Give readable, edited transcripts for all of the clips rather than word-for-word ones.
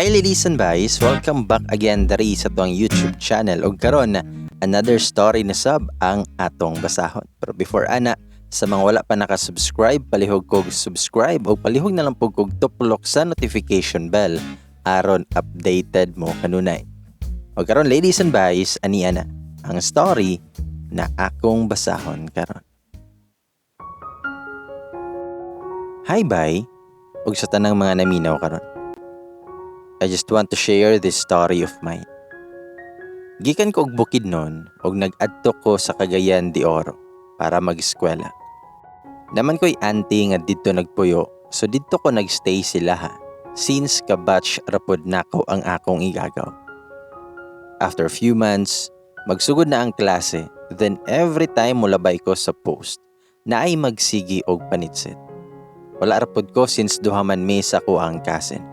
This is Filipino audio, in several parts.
Hi ladies and boys, welcome back again diri sa tuang YouTube channel ug karon another story na sab ang atong basahon. Pero before ana, sa mga wala pa naka-subscribe, palihog kog subscribe o palihog na lang pug kog tuplok sa notification bell aron updated mo kanunay. Ug karon ladies and boys, ani ana ang story na akong basahon karon. Hi bye, ug sa tanang mga naminaw karon. I just want to share this story of mine. Gikan ko og Bukidnon og nag-adto ko sa Cagayan de Oro para mag-eskwela. Naman ko'y auntie nga dito nagpuyo, so dito ko nagstay sila ha, since kabatch rapod nako ang akong igagaw. After a few months, magsugod na ang klase, then every time mulabay ko sa post, na ay magsigi og panitsit. Wala rapod ko since duha man may sa ko ang cousin.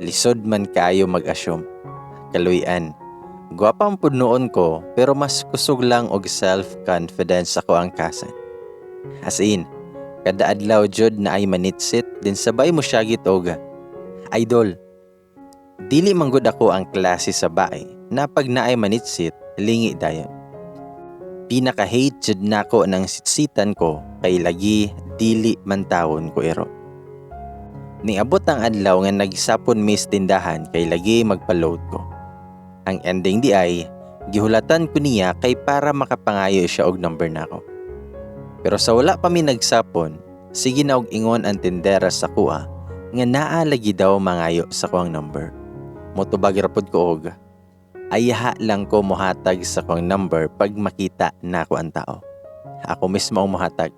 Lisod man kayo mag-assume. Kaluyan. Gwapang pudnoon ko pero mas kusog lang og self-confidence ako ang kasan. As in, kada adlaw jud na ay manitsit din sabay mo syagit og idol. Dili manggod ako ang klase sa bae na pag naay manitsit, lingi dayon. Pinaka-hate jud nako ng sitsitan ko kay lagi dili man tawon ko ero. Niabot ang adlaw nga nagsapon mis tindahan kay lagi magpa-load ko. Ang ending di ay, gihulatan ko niya kay para makapangayo siya og number nako. Pero sa wala pa mi nagsapon, sige na og ingon ang tindera sa kuha nga naa lagi daw mangayo sa kuang number. Motubag rapod ko og, ayaha lang ko mohatag sa kuang number pag makita nako ang tao. Ako mismo ang mohatag.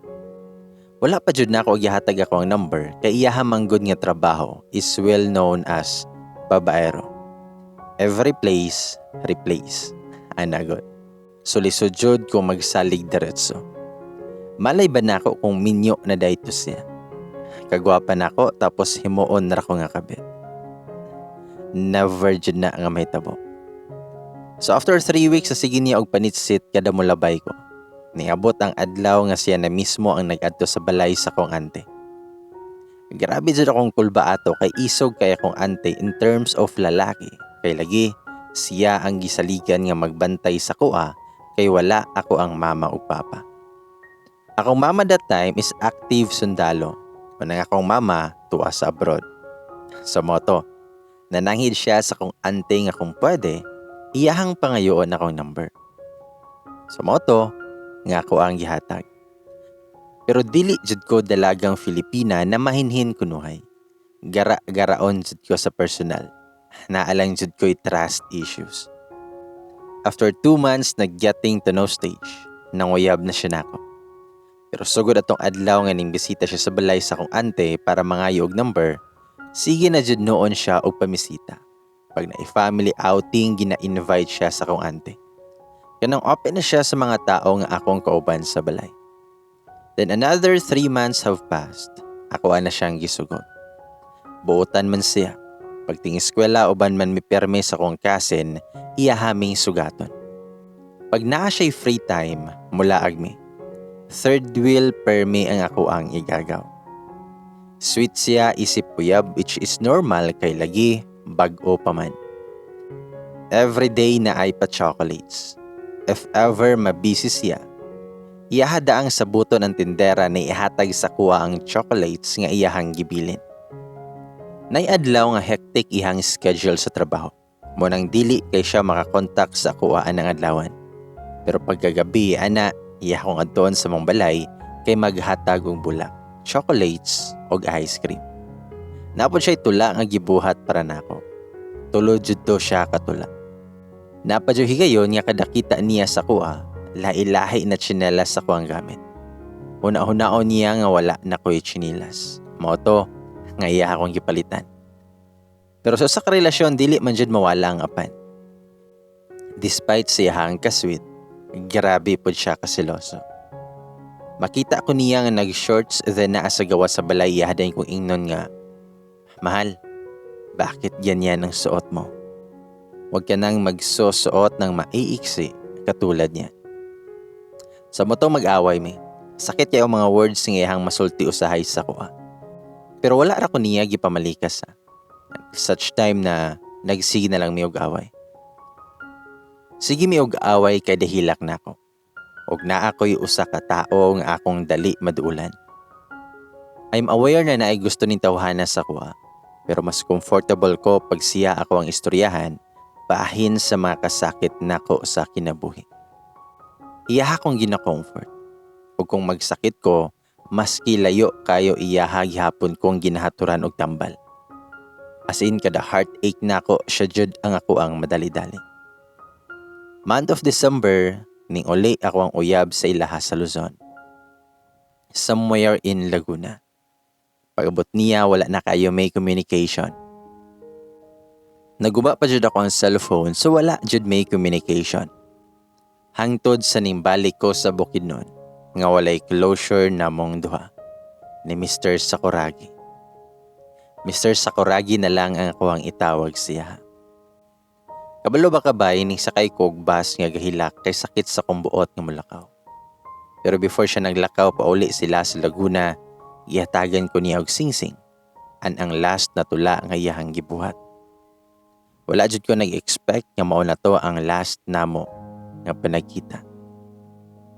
Wala pa jud nako gihatag ako ang number kay iyaha manggod nga trabaho is well known as babaero. Every place, replace. Anagot. So lisod jud ko magsalig diretso. Malay ba nako kung minyo na dayto siya. Kagwapa nako tapos himuon ra ko nga kabit. Never jud na nga mahitabo. So after 3 weeks sa sige niya og panitsit kada mulabay ko. Niabot ang adlaw nga siya na mismo ang nag-adto sa balay sa kong ante. Grabe jud akong kulba ato kay isog kay akong ante in terms of lalaki. Kay lagi siya ang gisaligan nga magbantay sa kuha kay wala ako ang mama ug papa. Akong mama that time is active sundalo. Manang akong mama tuwa sa abroad. Sa moto, nananghid siya sa kong ante nga kung pwede, iyahang pangayoon akong number. Sa moto, nga ko ang gihatag. Pero dili jud ko dalagang Filipina na mahinhin kunuhay. Gara-garaon jud ko sa personal. Naalang jud ko'y trust issues. After 2 months nag-getting to know stage, nanguyab na siya nako. Pero sugod atong adlaw nga ning bisita siya sa balay sa kong ante para mangayo og number, sige na jud noon siya og pamisita. Pag na-family outing, gina-invite siya sa kong ante. Kanang open na siya sa mga tao nga akong kauban sa balay. Then another 3 months have passed. Ako na siyang gisugot. Buotan man siya. Pagting eskwela uban man mi perme sa kong cousin, iyahaming sugaton. Pag naa siya'y free time, mula agmi. Third wheel perme ang ako ang igagaw. Sweet siya isip puyab which is normal kay lagi bag-o pa man. Everyday na ay pa chocolates. If ever mabisi siya, iyahada ang sabuto ng tindera na ihatag sa kuha ang chocolates nga iyahang gibilin. Naiadlaw nga hectic ihang schedule sa trabaho. Munang dili kay siya makakontak sa kuhaan ng adlawan. Pero pagkagabi, ana, iyahong adtoon sa mong balay kay maghatag og bulak, chocolates og ice cream. Napod siya'y tula nga gibuhat para nako. Tulo jud to siya katula. Napadyo higayon nga kadakita niya sa kuha, lahi-lahi na tsinelas sa kuang gamit. Una-hunaon niya nga wala na ko'y tsinelas. Moto, nga iya akong gipalitan. Pero sa karelasyon, dili man jud mawala ang apan. Despite siyahang kasweet, grabe po siya kasiloso. Makita ko niya nga nag-shorts then naasagawa sa balay yahaday kong ingnon nga, mahal, bakit ganyan ang suot mo? Huwag ka nang magsusuot ng maiiksi katulad niya. Sa motong mag-away mi, sakit kayo mga words nga iyang masulti usahay sa kuha. Pero wala ra ko niya gipamalikas ha. Such time na nagsige na lang mi og away. Sige mi og away kay dahilak na ako. Og naa ko'y usa ka tao nga akong dali maduulan. I'm aware na naay gusto ning tawhana sa kuha, pero mas comfortable ko pag siya ako ang istoryahan bahin sa mga kasakit nako sa kinabuhi. Iyaha kong gina-comfort. Ug kung magsakit ko, maski layo kayo iyaha gihapon kong ginahaturan og tambal. As in kada heartache nako siya jud ang ako ang madali-dali. Month of December, ning uli ako ang uyab sa ilaha sa Luzon. Somewhere in Laguna. Pag-abot niya, wala na kayo may communication. Naguba pa jud ako ang cellphone, so wala jud may communication. Hangtod sa nimbalik ko sa Bukidnon, nga walay closure namong duha, ni Mr. Sakuragi. Mr. Sakuragi na lang ang ako ang itawag siya. Kabalo ba kabay ning sakay ko og bus nga gahilak kay sakit sa kumbuot nga mulakaw. Pero before siya naglakaw pauli sila sa Laguna, ihatagan ko niya og singsing, ang last na tula nga iyahang gibuhat. Wala jud ko nag-expect nga mao na to ang last namo nga panagkita.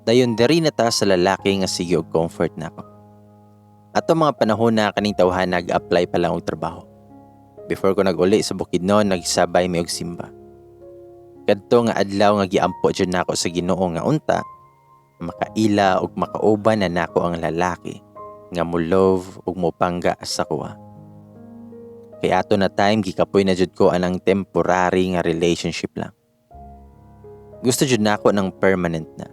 Dayon diri na ta sa lalaki nga sige og comfort nako. Ato mga panahon na kaning tawhan nag-apply pa lang og trabaho. Before ko nag-uli sa Bukidnon, nagsabay mi og simba. Kadto nga adlaw nga giampo jud nako sa Ginoo nga unta makaila og makauban na nako ang lalaki nga mo love ug mo pangga sa kuha. Kay ato na time gikapoy na jud ko anang temporary nga relationship lang. Gusto jud nako ng permanent na.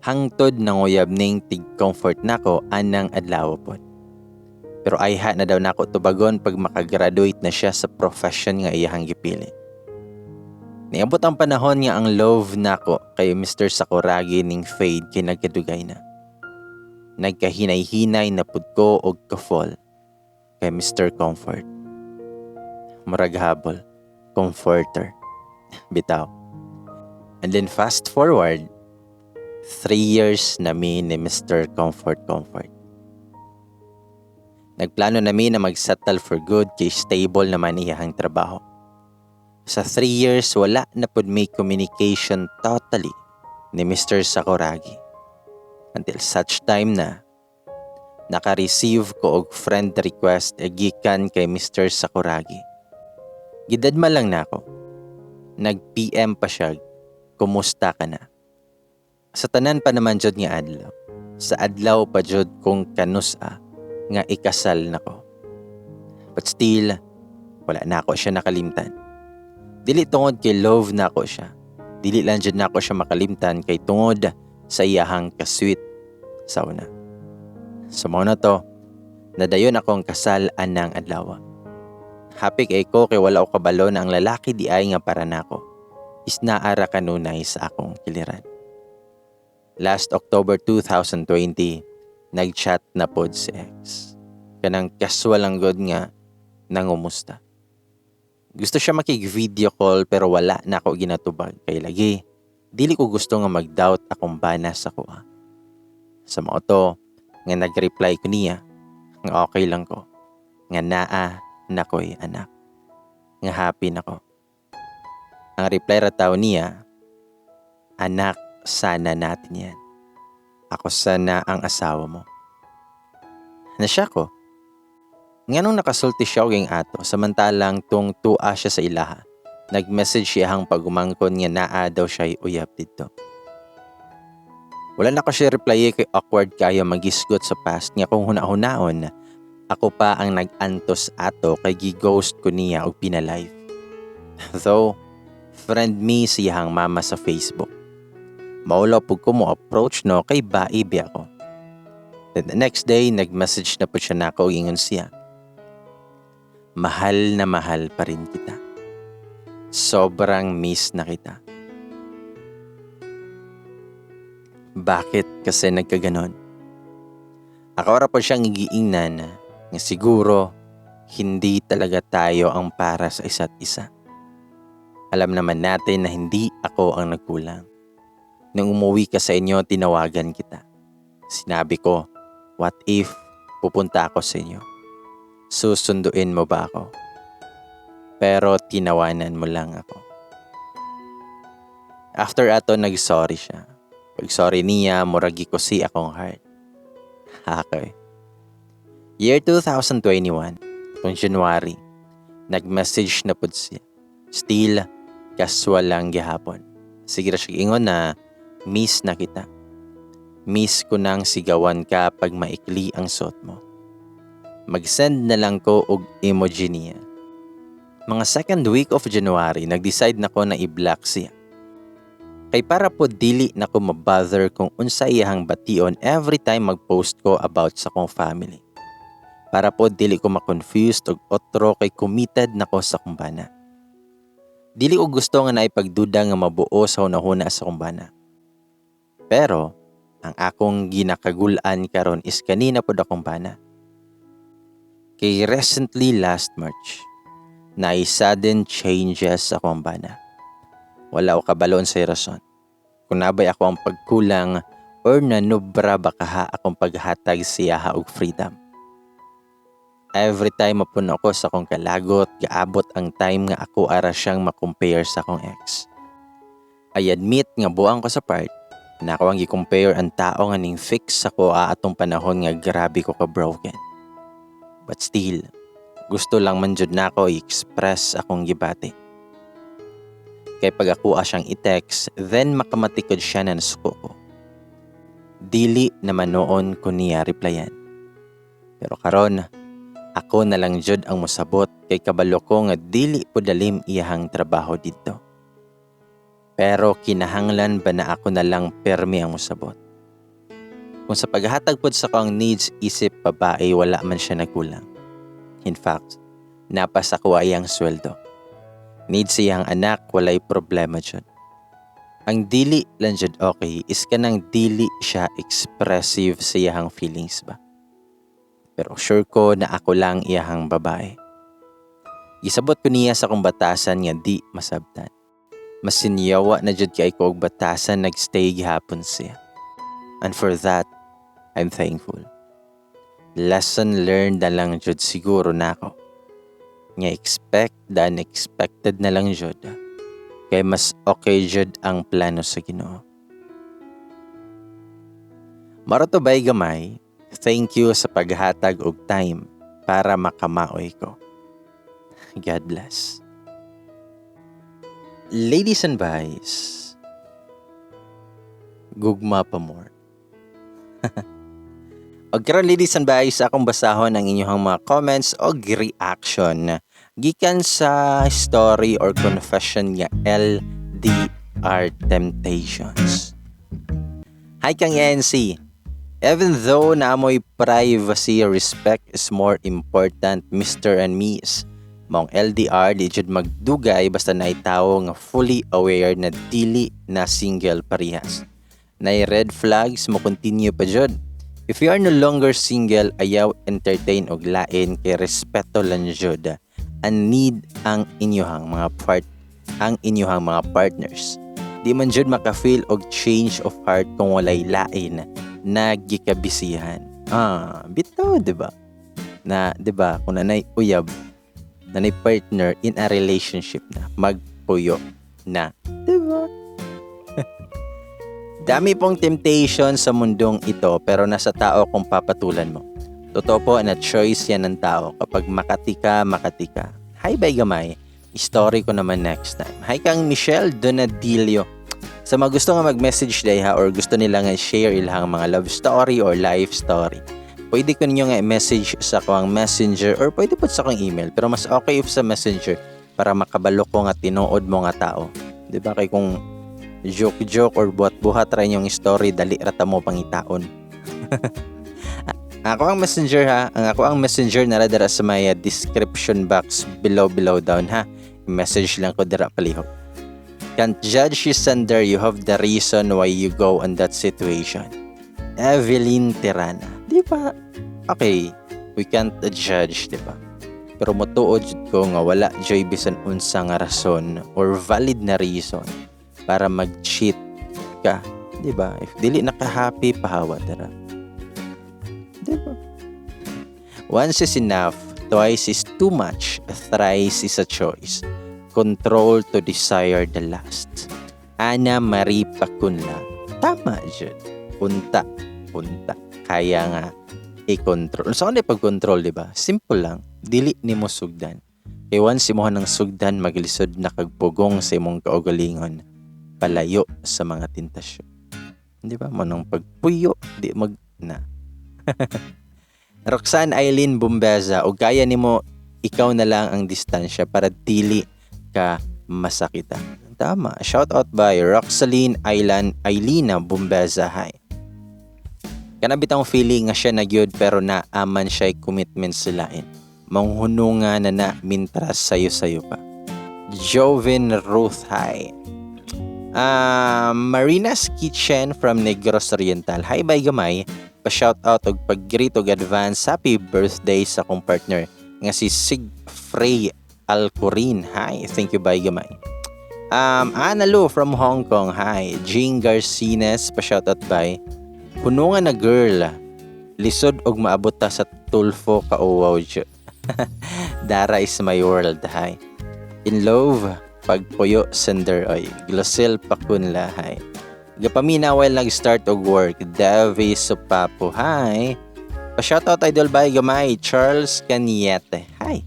Hangtod nanguyab ning tig-comfort nako anang adlaw pod. Pero ayha na daw nako tubagon pag makagraduate na siya sa profession nga iyahang gipili. Niabot ang panahon nga ang love nako kay Mr. Sakuragi ning fade kay nagkadugay na. Nagkahinay-hinay na pud ko og ka-fall kay Mr. Comfort. Murag habol, comforter. Bitaw. And then fast forward, 3 years na mi ni Mr. Comfort. Nagplano na mi na mag-settle for good kay stable naman iyahang trabaho. Sa 3 years, wala na pud may communication totally ni Mr. Sakuragi. Until such time na naka-receive ko og friend request gikan kay Mr. Sakuragi. Gidadma lang na ako. Nag-PM pa siya, kumusta ka na? Sa tanan pa naman jud nga adlaw. Sa adlaw pa jud kong kanusa nga ikasal nako. But still, wala na ako siya nakalimtan. Dili tungod kay love na ako siya. Dili lang jud na ako siya makalimtan kay tungod sa iyahang kasweet sa una. So mo na to, nadayon akong kasal anang adlaw. Happy kay ko kay wala ko kabalo na ang lalaki di ay nga para nako. Is naara kanunay sa akong kiliran. Last October 2020, nag-chat na pod si ex. Kanang casual lang god nga nangumusta. Gusto siya makig-video call pero wala na ako ginatubag kay lagi. Dili ko gusto nga mag-doubt akong bana sa kuha. Sa mga to, nga nag-reply ko niya, nga okay lang ko, nga naa na ko'y anak, nga happy na ko. Ang reply rataw niya, anak, sana natin yan. Ako sana ang asawa mo. Nasya ko. Nga nung nakasulti siya og ato, samantalang tung tua siya sa ilaha, nag-message siya hang pagumangkon nga naa daw siya'y uyab dito. Wala na ko siya reply kay awkward kaya magisgot sa past nga kung huna-hunaon, ako pa ang nag-antos ato kay gi-ghost ko niya og pinalive. Though, friend me siyang mama sa Facebook. Maulaw pug ko mo approach no kay baibi ako. Then the next day, nag-message na po siya na ako ingon siya. Mahal na mahal pa rin kita. Sobrang miss na kita. Bakit kasi nagkaganon? Ako po siyang igiingnan na siguro hindi talaga tayo ang para sa isa't isa. Alam naman natin na hindi ako ang nagkulang. Nang umuwi ka sa inyo, tinawagan kita. Sinabi ko, what if pupunta ako sa inyo? Susunduin mo ba ako? pero tinawanan mo lang ako. After ato, nag-sorry siya. Pag sorry niya, muragi ko si akong heart. Okay. Year 2021, kung January, nag-message na po siya. Still, casual lang gihapon. Sige ra siya ingon na, miss na kita. Miss ko nang sigawan ka pag maikli ang suot mo. Mag-send na lang ko og emoji niya. Mga second week of January, nag-decide na ko na i-block siya. Kay para po dili na ko mabother kung unsa iyahang bation every time mag-post ko about sa kong family. Para po dili ko ma-confused og otro kay committed na ko sa kumbana. Dili ko gusto nga naipagduda nga mabuo sa hunahuna sa kumbana. Pero, ang akong ginakagulan karon is kanina po akong bana. Kay recently last March, na sudden changes sa akong bana. Wala ko kabalon sa rason. Kung nabay ako ang pagkulang or nanubra baka akong paghatag siya og freedom. Every time mapun ako sa akong kalagot, gaabot ang time nga ako ara siyang makompare sa akong ex. I admit nga buang ko sa part na ako ang i-compare ang tao nga ning fix ako atong panahon nga grabe ko ka broken. But still, gusto lang man jud nako i-express akong gibati. Kay pag ako siyang i-text, then makamatikod siya na nasuko ko. Dili naman noon ko niya replyan. Pero karon, ako na lang jud ang musabot kay kabalo ko nga dili po dalim iyahang trabaho dito. Pero kinahanglan ba na ako na lang permi ang musabot? Kung sa paghatag pod sa kong needs isip babae, wala man siya nagkulang. In fact, napasa ko ay ang sweldo. Needs siyang anak, walay problema dyan. Ang dili lang dyan okay is kanang dili siya expressive sa iyahang feelings ba. Pero sure ko na ako lang iyahang babae. Gisabot ko niya sa kong batasan nga di masabtan. Mas sinyawa na dyan kay ko og batasan nagstay gihapon siya. And for that, I'm thankful. Lesson learned na lang dyan siguro na ako. Nga expect the unexpected na lang jud. Kay mas okay jud ang plano sa Ginoo. Maroto bay gamay, thank you sa paghatag og time para makamaoy ko. God bless. Ladies and boys, gugma pa more. Og karon ladies and boys, akong basahon ang inyong mga comments o reaction gikan sa story or confession nga LDR Temptations. Hi kang NC. Even though naamoy privacy, respect is more important, Mr. and Miss. Mong LDR di jud magdugay basta naay tawo nga fully aware na dili na single parehas. Nay red flags mo continue pa jud. If you are no longer single, ayaw entertain og lain kay respeto lang jud and need ang inyong mga partners. Di man jud maka-feel og change of heart kung walay lain na gikabisihan. Bitaw, diba? Na, diba, kung nanay uyab, nanay partner in a relationship na, magpuyo na. Diba? Dami pong temptation sa mundong ito pero nasa tao kung papatulan mo. Totoo po na choice yan ng tao. Kapag makati ka. Hi, bye gamay. Story ko naman next time. Hi kang Michelle Donadillo. Sa mga gusto nga mag-message dahil or gusto nila nga share ilang mga love story or life story, pwede ko ninyo nga i-message sa akong messenger or pwede po sa akong email. Pero mas okay if sa messenger para makabalo ko nga tinuod mo nga tao. Diba kay kung joke or buhat rin yung story, dali rata mo pangitaon. Ako ang messenger ha. Ako ang messenger na dara sa may description box below down ha. Message lang ko dira palihog. Can't judge you sender, you have the reason why you go on that situation. Evelyn Tirana. Di ba? Okay, we can't judge, di ba? Pero motuod ko nga wala joy bisan unsa nga rason or valid na reason para mag-cheat ka, di ba? If dili naka-happy, pahawa dara. Di ba? Once is enough. Twice is too much, thrice is a choice. Control to desire the last. Ana Marie Pacunla. Tama dyan. Unta. Kaya nga i-control. So, ano yung pag-control, diba? Simple lang. Dili ni mo sugdan. Kaya once imuha ng sugdan, maglisod na kagpugong sa imong kaugalingon. Palayo sa mga tentasyon. Di ba? Manang pagpuyo, di mag na. Roxanne Eileen Bumbeza, o kaya nimo ikaw na lang ang distansya para dili ka masakitan. Tama. Shout out by Roxaline Ailina Bumbeza. Hi. Kanabitang feeling nga siya nagyod pero naaman siya'y commitment silain. Manghununga na mintras sayo-sayo pa. Jovin Ruth. Hi. Marina's Kitchen from Negros Oriental. Hi, bye gamay. Pa-shout out og pag-greet og advance happy birthday sa akong partner nga si Sigfrey Alcorin. Hi, thank you, bye gamay. Ana Lu from Hong Kong. Hi. Jean Garcines, pa-shout out by. Hunungan na girl. Lisod og maabot ta sa Tulfo kauwaw dyo. Dara is my world. Hi. In love, pagpuyo sender oy. Glosel Pacunla. Hi. Gapamina while nag-start og work. Davy Sopapo. Hi. Pa-shoutout idol by gamay. Charles Caniete. Hi.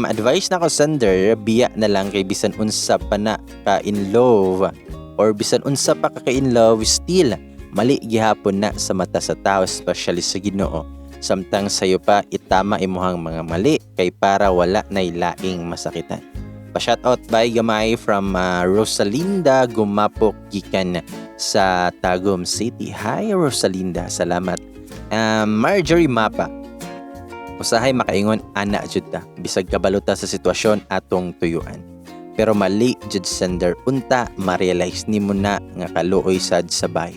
Advice na ko sender, biya na lang kay bisan unsa pa na ka in love or bisan unsa pa ka in love still mali gihapon na sa mata sa tao, especially sa Ginoo. Samtang sayo pa itama imuhang mga mali kay para wala nay laing masakitan. Pa-shoutout by gamay from Rosalinda Gumapok gikan sa Tagum City. Hi Rosalinda, salamat. Marjorie Mapa. Usahay makaingon ana jud ta bisag kabaluta sa sitwasyon atong tuyuan. Pero mali jud sender unta ma-realize nimo na nga kaluoy sad sabay.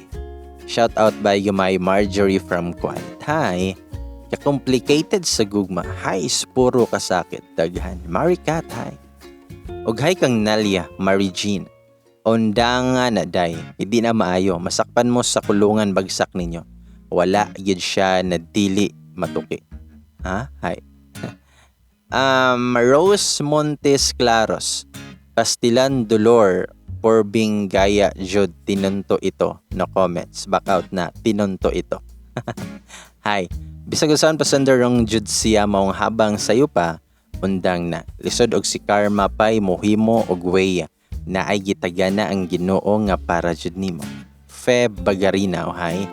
Shout out by gamay Marjorie from Kuwait. Hi. Ka-complicated sa gugma. Hi, puro kasakit daghan. Maricat, hi. Og hi kang Nalia, Marie Jean. Ondanga na day, hindi na maayo. Masakpan mo sa kulungan bagsak ninyo. Wala yun siya na dili matuki. Ha? Hi. Rose Montes Claros. Pastilan Dolor for being gaya jud tinunto ito. No comments. Back out na. Tinunto ito. Hi. Bisag usahan pa sender rong jud siya maong habang sayo pa. Undang na. Lisod og si karma pay mohimo og way na ay gitagana ang Ginoo nga para jud nimo. Feb Bagarina. Hi.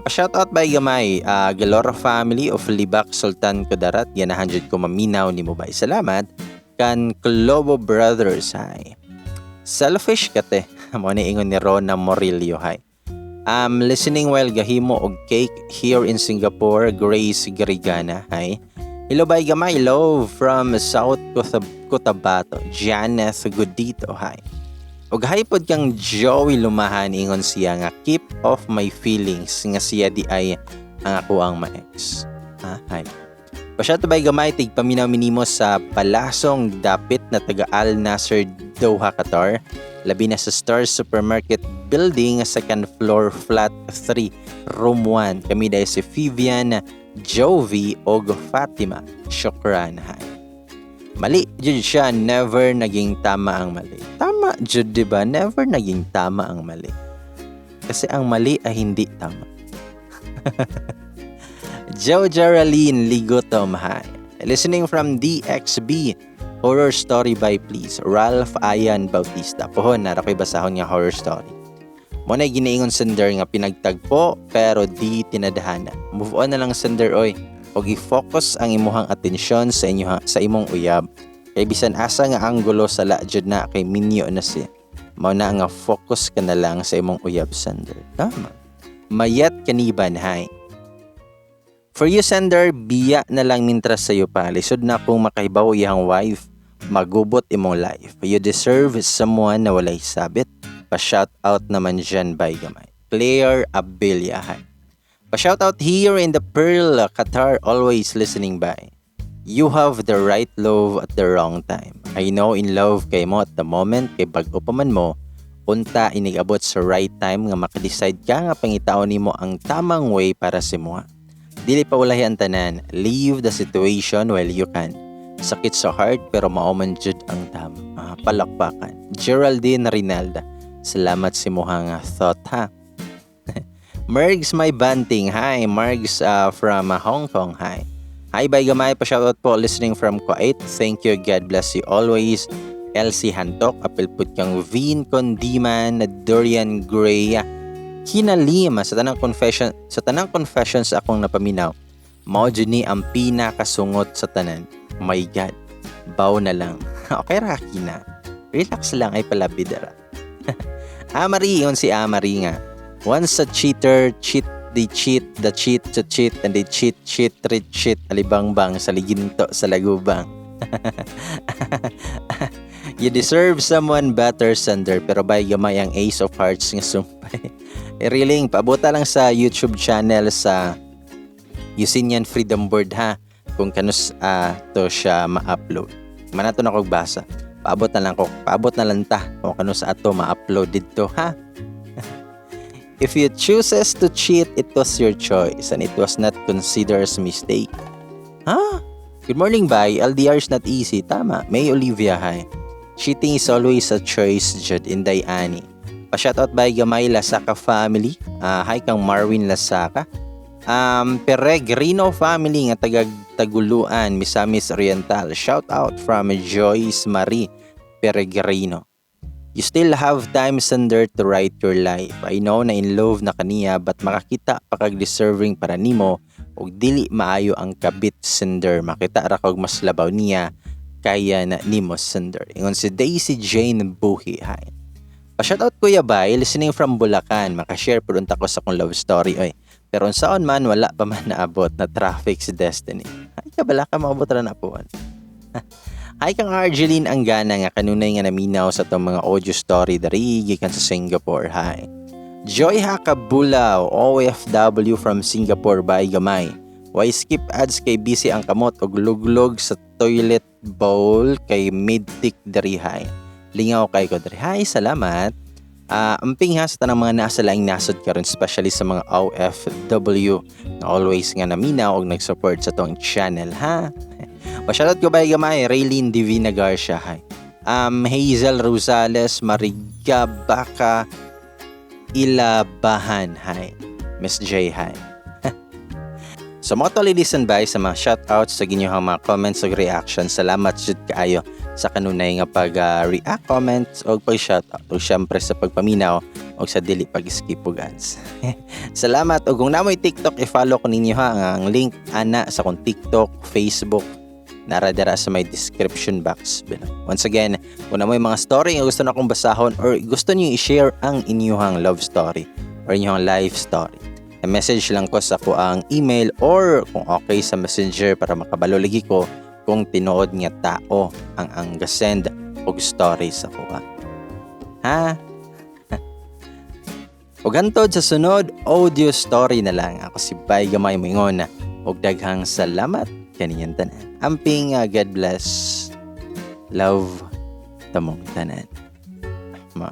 Pa-shoutout by gamay Galora family of Libak Sultan Kudarat. Ganahan jud ko maminaw nimo bay. Salamat kan Clobo Brothers. Hi. Selfish kate. Mo ni ingon ni Rona Morillo. Hi. Listening while gahimo og cake here in Singapore. Grace Garigana. Hi. Hello by gamay love from South Cotabato. Janeth Godito. Hi. Og haypod kang Joey Lumahan ingon siya nga keep off my feelings nga siya di ay ang ako ang ma-ex. Hi. Pasyato bay gamay tig paminaw minimo sa palasong dapit na taga Al Nasser Doha, Qatar. Labi na sa Star Supermarket Building, second floor, flat 3, room 1. Kami dahil si Vivian, Jovi og Fatima. Shukran. Hi. Mali jud siya, never naging tama ang mali. Tama jud, diba? Never naging tama ang mali. Kasi ang mali ay hindi tama. Joe Geraldine Ligotom. Hi. Listening from DXB. Horror story by please. Ralph Ayan Bautista. Pohon, nara ko'y basahon nga horror story. Muna giniingon sender nga pinagtagpo pero di tinadhana. Move on na lang sender oy. Og i-focus ang imuhang atensyon sa imong uyab. Kay bisan asa nga anggulo sa lajud na kay minyo na siya. Mao na nga focus ka na lang sa imong uyab sender. Tama. Mayat Kaniban. Hi. For you sender, biya na lang mintras sa iyo pa. Lisod na kung makahibaw iyang wife, magubot imong life. You deserve someone na walay sabit. Pa-shout out naman dyan by gamay. Claire Abelia. Hi. Pa-shoutout here in the Pearl, Qatar, always listening by. You have the right love at the wrong time. I know in love kay mo at the moment, kay bag-o pa man mo, unta inigabot sa right time nga makadecide ka nga pangitaon nimo ang tamang way para sa mo. Dili pa ulahi ang tanan. Leave the situation while you can. Sakit sa heart pero mauman jud ang dam. Palakpakan. Geraldine Rinalda. Salamat si muhang thought ha. Mergs my banting. Hi, Mergs from Hong Kong. Hi. Hi, bye gamay pa shoutout po listening from Kuwait. Thank you. God bless you always. Elsie Hantok, apilput kang Vin Condiman, Dorian Gray, Kinalima sa tanang confessions akong napaminaw. Mao jud ni ang pinakasungot sa tanan. My God. Baw na lang. Okay ra kina. Relax lang ay palabid ra. Amari yun si Amari nga. Once a cheater, cheat, they cheat, the cheat to cheat, and they cheat, treat, cheat, alibangbang sa liginto sa lagubang. You deserve someone better, Sander, pero bay gamay ang Ace of Hearts nga sumpay. Reeling, paabota lang sa YouTube channel sa Yusinian Freedom Board ha, kung kanus to siya ma-upload. Manato na kog basa. Paabot na lang ta kung kanus ato ma-upload dito ha. If you chooses to cheat, it was your choice and it was not considered as mistake. Ha? Good morning, bye. LDR is not easy. Tama. May Olivia, hi. Cheating is always a choice, Jud Inday Ani. Pa-shoutout by Gamay Lasaka family. Hi kang Marwin Lasaka. Peregrino family nga Taguluan, Misamis Oriental. Shoutout from Joyce Marie Peregrino. You still have time, Sander, to write your life. I know na in love na kaniya, but makakita pa kag deserving para nimo og dili maayo ang kabit, Sander. Makita ra kag mas labaw niya kaya na nimo, Sander. Ingon si Daisy Jane Buhi. Hi. Pa-shoutout Kuya Bay, listening from Bulacan. Makashare po unta ko sa kong love story. Oy. Pero unsaon man wala pa man naabot na traffic si Destiny. Ay ka bala ka maabot ra na po. Hi kang Argeline Anggana nga kanunay nga naminaw sa itong mga audio story dari gikan sa Singapore. Hi. Joy Hakabulaw, OFW from Singapore by Gamay. Why skip ads kay busy ang kamot og luglog sa toilet bowl kay midtik dari. Hi. Lingaw kay ko dari. Hi, salamat. Amping ha sa tanang mga nasa laing nasod karon, especially sa mga OFW na always nga naminaw og nag-support sa tong channel ha. Pa-shoutout ko ba gamay, Raylene Divina Garcia, hi. Hazel Rosales, Mariga Baka Ilabahan, hi. Miss J, hi. So mga toli listen by sa mga shoutouts sa ginyong mga comments o reactions. Salamat jud kaayo sa kanunay nga pag-react comments o pag-shoutout o syempre sa pagpaminaw o sa dili pag-skip po guys. Salamat o kung namoy TikTok i-follow ko ninyo ha ang link ana sa kong TikTok, Facebook, naradara sa may description box. Once again, kung na mo yung mga story nga gusto na akong basahon or gusto niyo i-share ang inyong love story or inyong life story, message lang ko sa ko ang email or kung okay sa messenger para makabalo lagi ko kung tinuod nga tao ang gasend og story sa ko ha. Og hantod sa sunod audio story na lang, ako si Bay Gamay Moingon og daghang salamat kaninyang tanan. Amping God bless. Love tamong tanan. Ma.